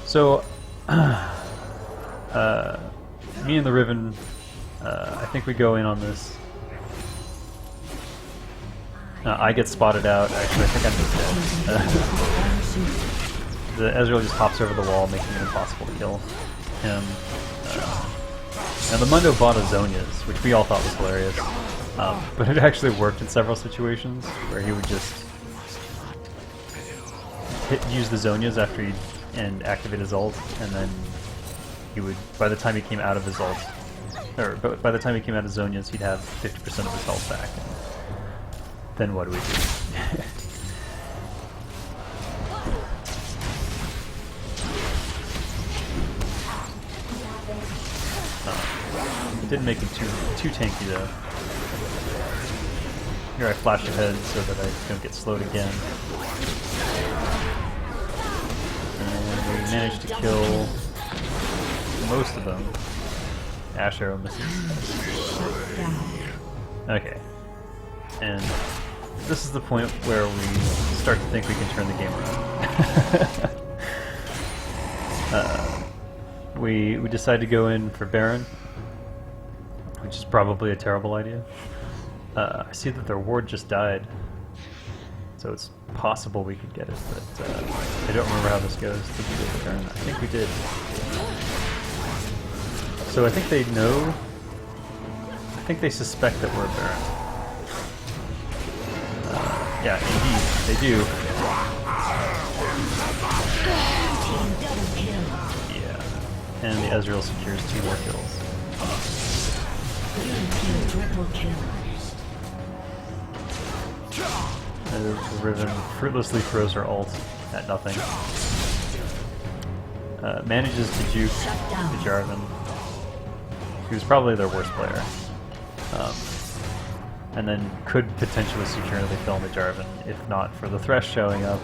So, me and the Riven, I think we go in on this. I get spotted out. Actually, I think I'm just dead. The Ezreal just hops over the wall, making it impossible to kill him. Now the Mundo bought a Zhonya's, which we all thought was hilarious, but it actually worked in several situations where he would just use the Zhonya's after he'd activate his ult, and then he would, by the time he came out of his ult, or by the time he came out of Zhonya's, he'd have 50% of his health back. And then what do we do? It didn't make him too tanky though. Here I flash ahead so that I don't get slowed again. And we managed to kill most of them. Ash arrow misses. Okay. And this is the point where we start to think we can turn the game around. We decide to go in for Baron, which is probably a terrible idea. I see that their ward just died, so it's possible we could get it, but I don't remember how this goes. Did we get the Baron? I think we did. So I think they know. I think they suspect that we're Baron. Yeah, indeed, they do. Yeah, and the Ezreal secures 2 more kills. The Riven fruitlessly throws her ult at nothing. Manages to juke the Jarvan, who's probably their worst player. And then could potentially securely kill the Jarvan, if not for the Thresh showing up.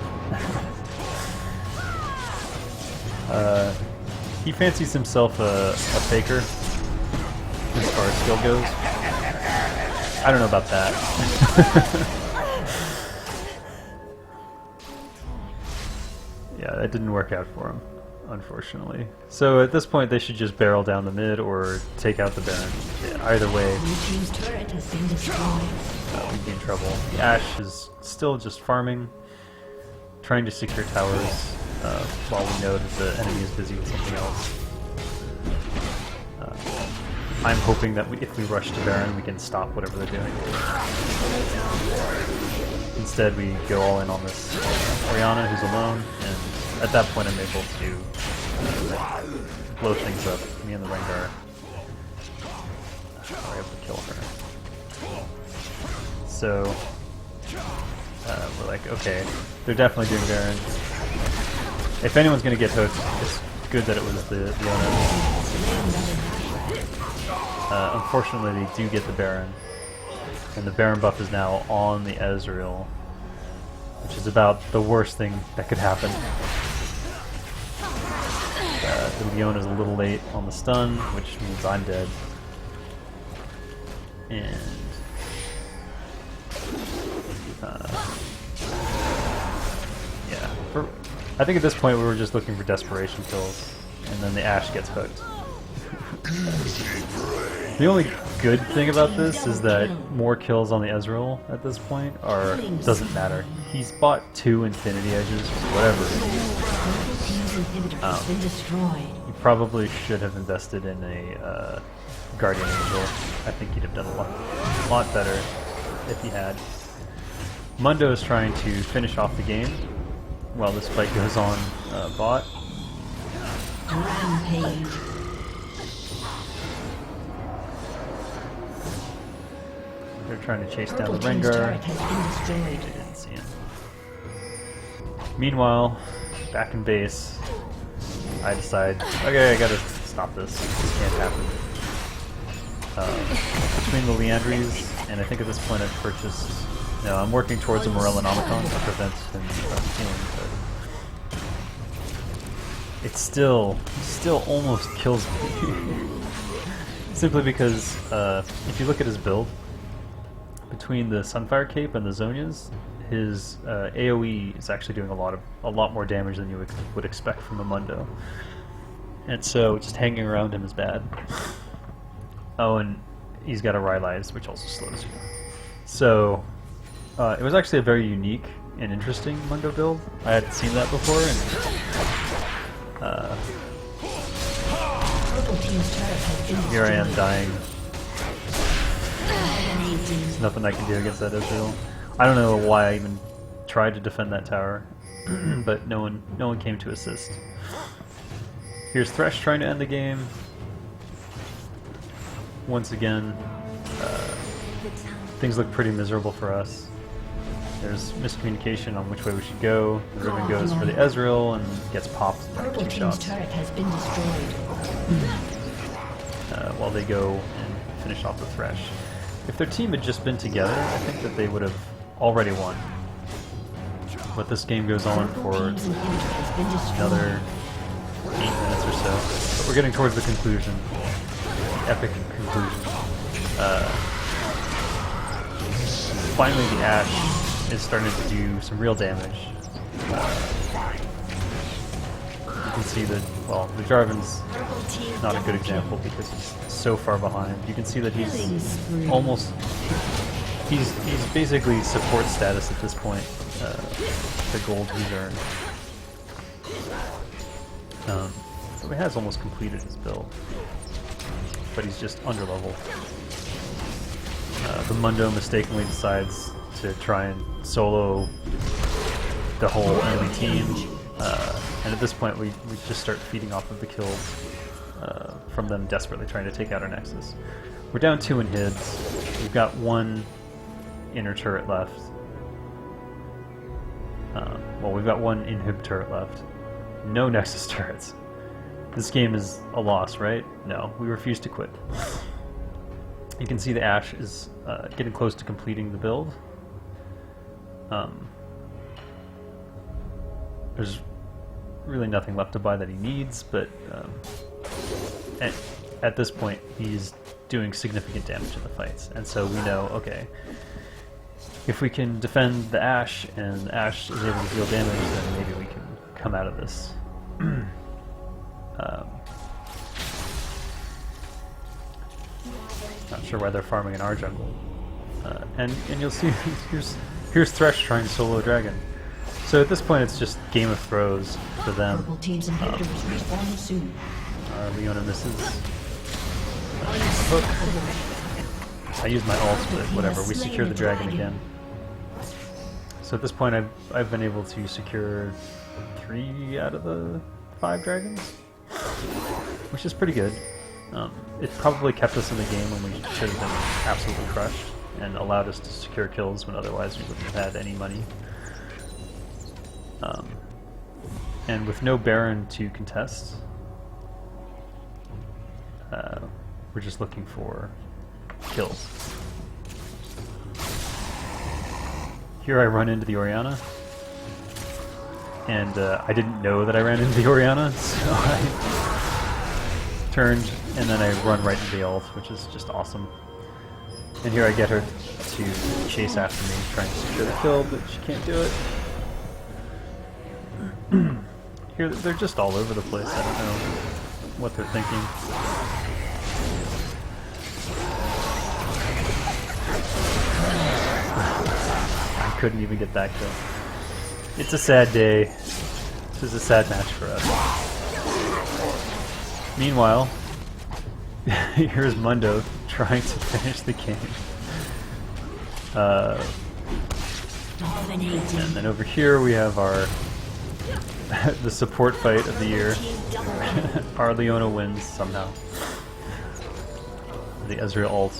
He fancies himself a faker, as far as skill goes. I don't know about that. Yeah, that didn't work out for him, unfortunately. So at this point they should just barrel down the mid or take out the Baron. Yeah, either way, we'd be in trouble. The Ashe is still just farming, trying to secure towers, while we know that the enemy is busy with something else. I'm hoping that if we rush to Baron, we can stop whatever they're doing. Instead, we go all in on this Orianna, who's alone, and at that point I'm able to blow things up. Me and the Rengar are able to kill her. So, we're like, okay, they're definitely doing Baron. If anyone's going to get hooked, it's good that it was the owner. Unfortunately, they do get the Baron, and the Baron buff is now on the Ezreal, which is about the worst thing that could happen. The Leona's a little late on the stun, which means I'm dead. And yeah, I think at this point we were just looking for desperation kills, and then the Ashe gets hooked. The only good thing about this is that more kills on the Ezreal at this point doesn't matter. He's bought 2 Infinity Edges for whatever reason. He probably should have invested in a Guardian Angel. I think he'd have done a lot better if he had. Mundo is trying to finish off the game while this fight goes on bot. Rampage. They're trying to chase down the Rengar. They didn't see him. Meanwhile, back in base, I decide, okay, I gotta stop this. This can't happen. Between the Liandries, and I think at this point I've purchased... No, I'm working towards a Morellonomicon to prevent him from healing, but... It still almost kills me. Simply because, if you look at his build, between the Sunfire Cape and the Zhonya's, his AoE is actually doing a lot more damage than you would expect from a Mundo, and so just hanging around him is bad. Oh, and he's got a Rylai's, which also slows you. So it was actually a very unique and interesting Mundo build. I hadn't seen that before, and here I am dying. There's nothing I can do against that Ezreal. I don't know why I even tried to defend that tower, but no one came to assist. Here's Thresh trying to end the game. Once again, things look pretty miserable for us. There's miscommunication on which way we should go. The Riven goes for the Ezreal and gets popped in like 2 shots. Turret has been destroyed. While they go and finish off the Thresh. If their team had just been together, I think that they would have already won. But this game goes on for another 8 minutes or so. But we're getting towards the conclusion. The epic conclusion. Finally the Ashe is starting to do some real damage. You can see that, well, the Jarvan's not a good example because he's so far behind. You can see that he's almost... He's basically support status at this point, the gold he's earned. So he has almost completed his build, but he's just underleveled. The Mundo mistakenly decides to try and solo the whole enemy team, and at this point we just start feeding off of the kills from them desperately trying to take out our Nexus. We're down 2 in HIDs. We've got 1 inner turret left. Well, we've got 1 inhib turret left. No Nexus turrets. This game is a loss, right? No, we refuse to quit. You can see the Ashe is getting close to completing the build. There's really nothing left to buy that he needs, but at this point he's doing significant damage in the fights, and so we know, okay, if we can defend the Ashe and the Ashe is able to deal damage, then maybe we can come out of this. Not sure why they're farming in our jungle. And you'll see here's Thresh trying to solo Dragon. So at this point it's just Game of Throws for them. Leona misses. Hook. I used my ult, but whatever, we secure the dragon again. So at this point I've been able to secure 3 out of the 5 dragons, which is pretty good. It probably kept us in the game when we should have been absolutely crushed, and allowed us to secure kills when otherwise we wouldn't have had any money. And with no Baron to contest, we're just looking for kills. Here I run into the Orianna, and I didn't know that I ran into the Orianna, so I turned and then I run right into the ult, which is just awesome. And here I get her to chase after me, trying to secure the kill, but she can't do it. Here, they're just all over the place. I don't know what they're thinking. I couldn't even get that kill. It's a sad day. This is a sad match for us. Meanwhile, here's Mundo trying to finish the game. And then over here we have our the support fight of the year. Our Leona wins somehow. The Ezreal ult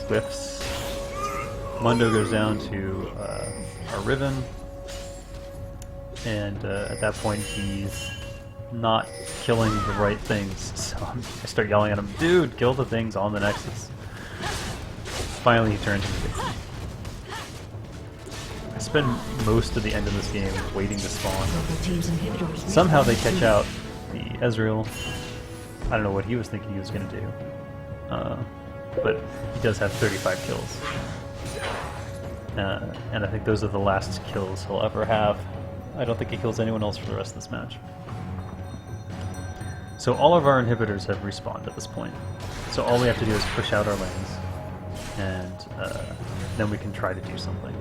whiffs. Mundo goes down to our Riven, and at that point he's not killing the right things, so I start yelling at him, dude, kill the things on the Nexus. Finally he turns and gets me. I spend most of the end of this game waiting to spawn. Somehow they catch out the Ezreal. I don't know what he was thinking he was going to do, but he does have 35 kills. And I think those are the last kills he'll ever have. I don't think he kills anyone else for the rest of this match. So all of our inhibitors have respawned at this point. So all we have to do is push out our lanes, and then we can try to do something.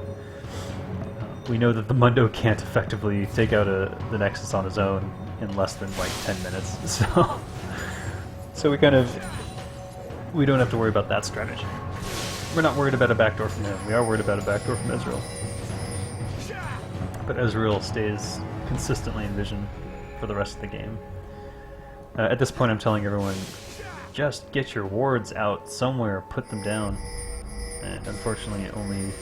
We know that the Mundo can't effectively take out the Nexus on his own in less than like 10 minutes, so we don't have to worry about that strategy. We're not worried about a backdoor from him. We are worried about a backdoor from Ezreal. But Ezreal stays consistently in vision for the rest of the game. At this point I'm telling everyone, just get your wards out somewhere, put them down. And unfortunately only,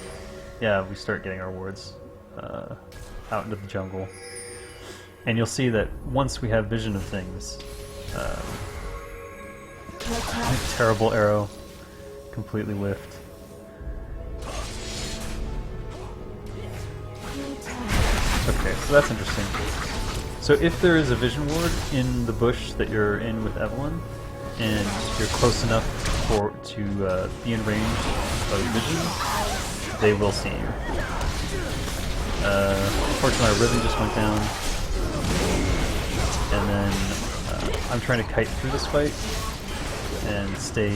we start getting our wards out into the jungle. And you'll see that once we have vision of things, terrible arrow, completely whiffed. Okay, so that's interesting. So if there is a vision ward in the bush that you're in with Evelyn, and you're close enough to be in range of vision, they will see you. Unfortunately, our rhythm just went down, and then I'm trying to kite through this fight and stay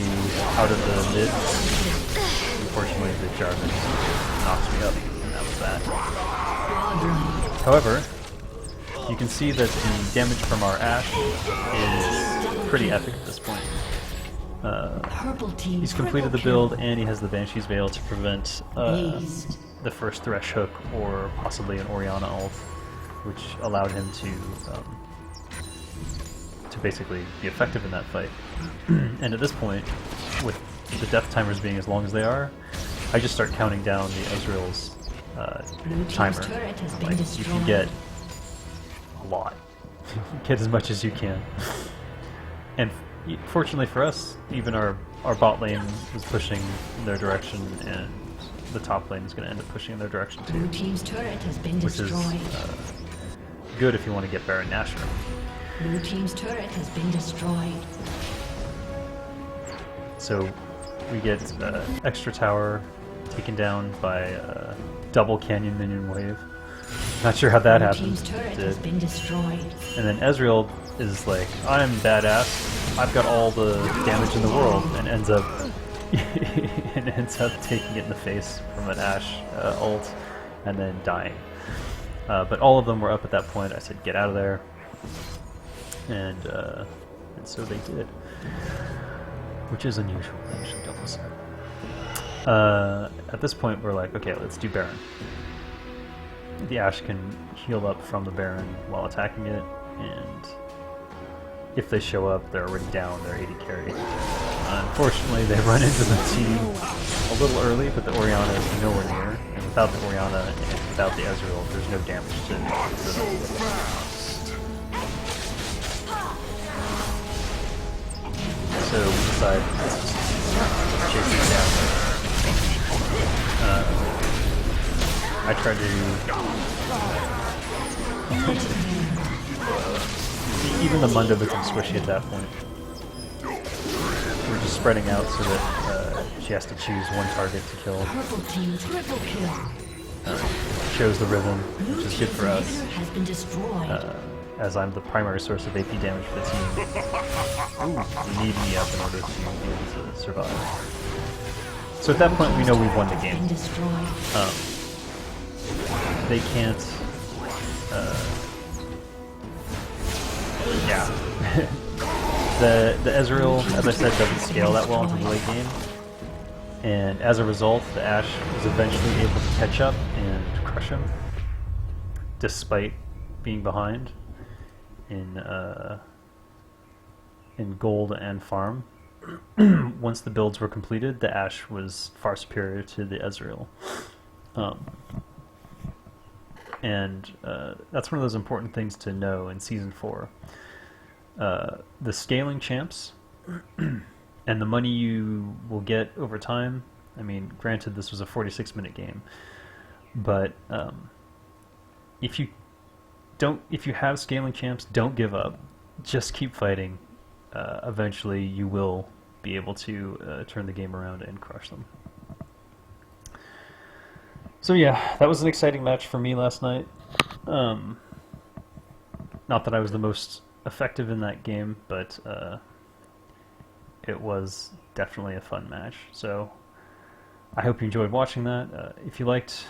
out of the mid. Unfortunately, the Jarvan knocks me up, and that was that. However, you can see that the damage from our Ashe is pretty epic at this point. He's completed the build, and he has the Banshee's Veil to prevent the first Thresh hook or possibly an Orianna ult, which allowed him to basically be effective in that fight. And at this point, with the death timers being as long as they are, I just start counting down the Ezreal's timer. Like, you can get a lot. Get as much as you can. And fortunately for us, even our bot lane was pushing in their direction, and the top lane is going to end up pushing in their direction too. Blue team's turret has been which destroyed. is good if you want to get Baron Nashor. Blue team's turret has been destroyed. So we get extra tower taken down by double Canyon Minion Wave. Not sure how that happened. Team's turret has been destroyed. And then Ezreal is like, I'm badass, I've got all the damage in the world, and ends up taking it in the face from an Ashe ult, and then dying. But all of them were up at that point. I said, get out of there. And so they did. Which is unusual, actually, don't listen. At this point, we're like, okay, let's do Baron. The Ashe can heal up from the Baron while attacking it, and if they show up, they're already down, they're 80 carry. Unfortunately, they run into the team a little early, but the Orianna is nowhere near, and without the Orianna and without the Ezreal, there's no damage to them. So we decide to just chase it down. I try to... even the Mundo becomes squishy at that point. We're just spreading out so that she has to choose one target to kill. Purple team triple kill. Shows the rhythm, which is good for us. Has been destroyed. As I'm the primary source of AP damage for the team. Ooh, you need me up in order to be able to survive. So at that point, we know we've won the game. They can't. The Ezreal, as I said, doesn't scale that well into the late game, and as a result, the Ashe was eventually able to catch up and crush him, despite being behind in gold and farm. Once the builds were completed, the Ashe was far superior to the Ezreal. And that's one of those important things to know in Season 4. The scaling champs and the money you will get over time, I mean, granted this was a 46-minute game, but if you have scaling champs, don't give up. Just keep fighting. Eventually you will be able to turn the game around and crush them. So yeah, that was an exciting match for me last night. Um, Not that I was the most effective in that game, but it was definitely a fun match. So I hope you enjoyed watching that. If you liked